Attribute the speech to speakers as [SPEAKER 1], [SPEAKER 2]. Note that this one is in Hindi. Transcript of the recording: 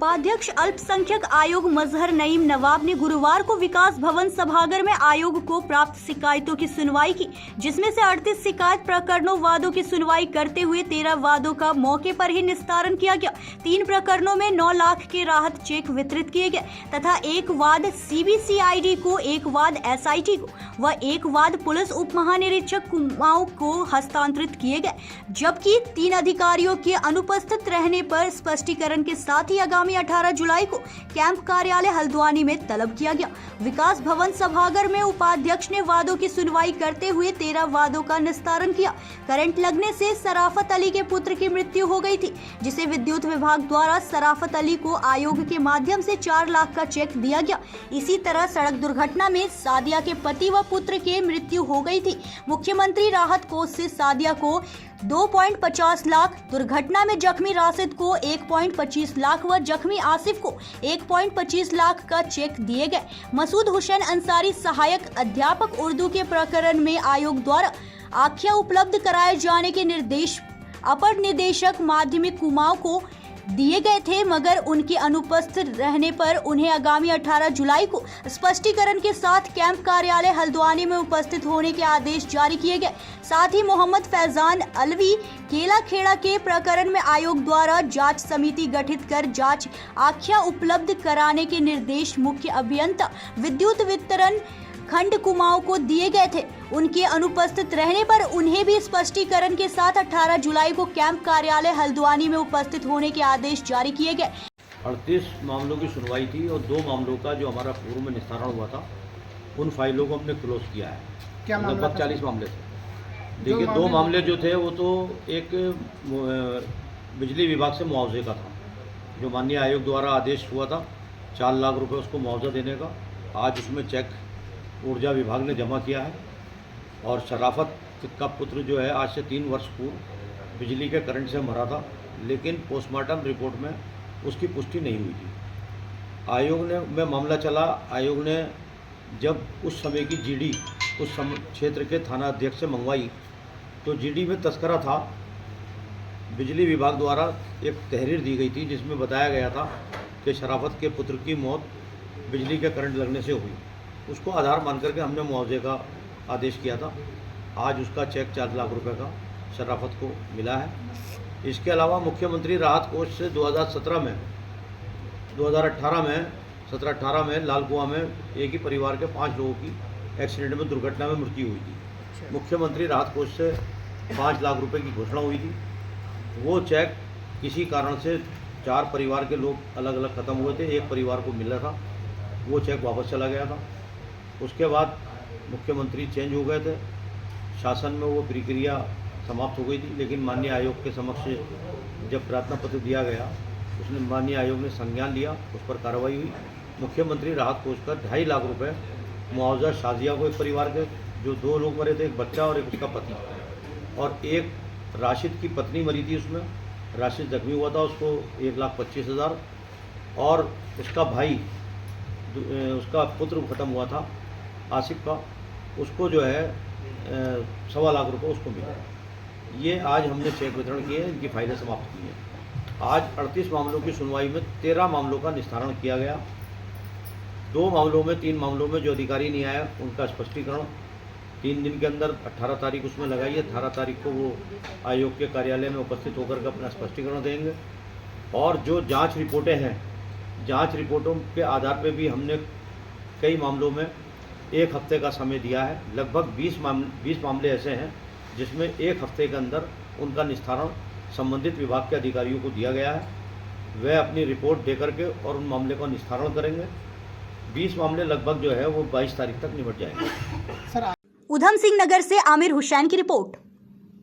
[SPEAKER 1] उपाध्यक्ष अल्पसंख्यक आयोग मजहर नईम नवाब ने गुरुवार को विकास भवन सभागार में आयोग को प्राप्त शिकायतों की सुनवाई की, जिसमें से 38 शिकायत प्रकरणों वादों की सुनवाई करते हुए 13 वादों का मौके पर ही निस्तारण किया गया। 3 प्रकरणों में 9 लाख के राहत चेक वितरित किए गए तथा 1 वाद CBCID को, 1 वाद SIT को व 1 वाद पुलिस उप महानिरीक्षक कुमाऊं को हस्तांतरित किए गए, जबकि 3 अधिकारियों के अनुपस्थित रहने पर स्पष्टीकरण के साथ ही आगामी 18 जुलाई को कैंप कार्यालय हल्द्वानी में तलब किया गया। विकास भवन सभागार में उपाध्यक्ष ने वादों की सुनवाई करते हुए 13 वादों का निस्तारण किया। करंट लगने से सराफत अली के पुत्र की मृत्यु हो गई थी, जिसे विद्युत विभाग द्वारा सराफत अली को आयोग के माध्यम से 4 लाख का चेक दिया गया। इसी तरह सड़क दुर्घटना में सादिया के पति व पुत्र की मृत्यु हो गई थी। मुख्यमंत्री राहत कोष से सादिया को 2.50 लाख, दुर्घटना में जख्मी राशिद को 1.25 लाख व जख्मी आसिफ को 1.25 लाख का चेक दिए गए। मसूद हुसैन अंसारी सहायक अध्यापक उर्दू के प्रकरण में आयोग द्वारा आख्या उपलब्ध कराए जाने के निर्देश अपर निदेशक माध्यमिक कुमाऊं को दिए गए थे, मगर उनके अनुपस्थित रहने पर उन्हें आगामी 18 जुलाई को स्पष्टीकरण के साथ कैंप कार्यालय हल्द्वानी में उपस्थित होने के आदेश जारी किए गए। साथ ही मोहम्मद फैजान अलवी केला खेड़ा के प्रकरण में आयोग द्वारा जांच समिति गठित कर जांच आख्या उपलब्ध कराने के निर्देश मुख्य अभियंता विद्युत वितरण खंड कुमाऊं को दिए गए थे। उनके अनुपस्थित रहने पर उन्हें भी स्पष्टीकरण के साथ 18 जुलाई को कैंप कार्यालय हल्द्वानी में उपस्थित होने के आदेश जारी किए गए।
[SPEAKER 2] 38 मामलों की सुनवाई थी और 2 मामलों का जो हमारा पूर्व में निस्तारण हुआ था, उन फाइलों को हमने क्लोज किया है।
[SPEAKER 3] क्या
[SPEAKER 2] लगभग 40 मामले थे। देखिए, 2 मामले जो थे वो तो एक बिजली विभाग से मुआवजे का था, जो माननीय आयोग द्वारा आदेश हुआ था 4 लाख रुपए उसको मुआवजा देने का। आज उसमें चेक ऊर्जा विभाग ने जमा किया है। और शराफत का पुत्र जो है आज से 3 वर्ष पूर्व बिजली के करंट से मरा था, लेकिन पोस्टमार्टम रिपोर्ट में उसकी पुष्टि नहीं हुई थी। आयोग में मामला चला। आयोग ने जब उस समय की GD उस क्षेत्र के थाना अध्यक्ष से मंगवाई तो GD में तस्करा था। बिजली विभाग द्वारा एक तहरीर दी गई थी जिसमें बताया गया था कि शराफत के पुत्र की मौत बिजली के करंट लगने से हुई। उसको आधार मान करके हमने मुआवजे का आदेश किया था। आज उसका चेक 4 लाख रुपए का शराफत को मिला है। इसके अलावा मुख्यमंत्री राहत कोष से 2018 में लाल कुआं में एक ही परिवार के 5 लोगों की एक्सीडेंट में दुर्घटना में मृत्यु हुई थी। मुख्यमंत्री राहत कोष से 5 लाख रुपए की घोषणा हुई थी। वो चेक किसी कारण से 4 परिवार के लोग अलग अलग ख़त्म हुए थे, एक परिवार को मिला था, वो चेक वापस चला गया था। उसके बाद मुख्यमंत्री चेंज हो गए थे, शासन में वो प्रक्रिया समाप्त हो गई थी। लेकिन माननीय आयोग के समक्ष जब प्रार्थना पत्र दिया गया, उसने माननीय आयोग ने संज्ञान लिया, उस पर कार्रवाई हुई। मुख्यमंत्री राहत कोष का 2.5 लाख रुपए मुआवजा शाजिया को, एक परिवार के जो 2 लोग मरे थे, एक बच्चा और एक उसका पति, और एक राशिद की पत्नी मरी थी। उसमें राशिद जख्मी हुआ था, उसको 1,25,000, और उसका भाई, उसका पुत्र खत्म हुआ था आसिफ का, उसको जो है 1.25 लाख रुपए उसको मिला। ये आज हमने चेक वितरण किए, इनकी फाइलें समाप्त की हैं। आज 38 मामलों की सुनवाई में 13 मामलों का निस्तारण किया गया। 3 मामलों में जो अधिकारी नहीं आया उनका स्पष्टीकरण 3 दिन के अंदर 18 तारीख उसमें लगाई है। 18 तारीख को वो आयोग के कार्यालय में उपस्थित होकर के अपना स्पष्टीकरण देंगे। और जो जाँच रिपोर्टें हैं, जांच रिपोर्टों के आधार पर भी हमने कई मामलों में 1 हफ्ते का समय दिया है। लगभग 20 मामले ऐसे हैं जिसमें 1 हफ्ते के अंदर उनका निस्तारण संबंधित विभाग के अधिकारियों को दिया गया है। वे अपनी रिपोर्ट दे करके और उन मामले का निस्तारण करेंगे। 20 मामले लगभग जो है वो 22 तारीख तक निपट जाएंगे।
[SPEAKER 1] उधम सिंह नगर से आमिर हुसैन की रिपोर्ट।